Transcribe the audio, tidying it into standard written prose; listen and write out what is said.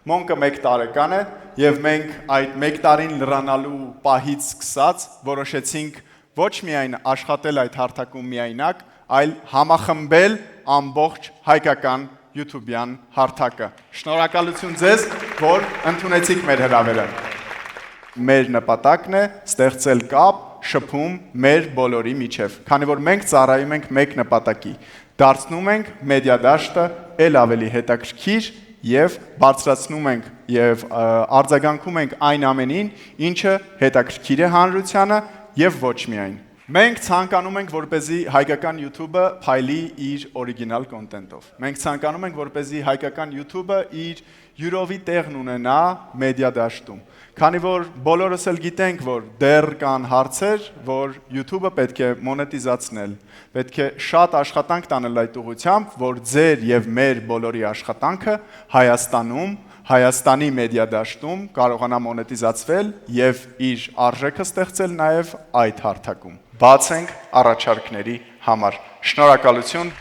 Մոնկը 1 տարեկան է եւ մենք այդ 1 տարին լրանալու պահից սկսած որոշեցինք ոչ միայն աշխատել այդ հարթակում միայնակ, այլ համախմբել ամբողջ հայկական YouTube-յան հարթակը։ Շնորհակալություն ձեզ, որ ընդունեցիք մեր հրավերը։ Մեր նպատակն է ստեղծել կապ, շփում մեր բոլորի միջև, քանի որ մենք ծառայում ենք մեկ նպատակի, դարձնում ենք մեդիա դաշտը ել ավելի հետաքրքիր եւ բարձրացնում ենք եւ արձագանքում ենք այն ամենին, ինչը հետաքրքիր է հանրությանը եւ ոչ միայն։ Մենք ցանկանում ենք, որպեսզի հայկական YouTube-ը փայլի իր օրիգինալ կոնտենտով։ Մենք ցանկանում ենք, որպեսզի հայկական YouTube-ը իր յուրովի տեղն ունենա մեդիա դաշտում։ Քանի որ բոլորս էլ գիտենք, որ դեռ կան հարցեր, որ YouTube-ը պետք է մոնետիզացնել, պետք է շատ աշխատանք տանել այդ ուղղությամբ, որ ձեր եւ մեր բոլորի աշխատանքը Հայաստանում, Հայաստանի մեդիա դաշտում կարողանա մոնետիզացվել եւ իր արժեքը ստեղծել նաեւ այդ հարթակում։ Բաց ենք առաջարկների համար։ Շնորհակալություն։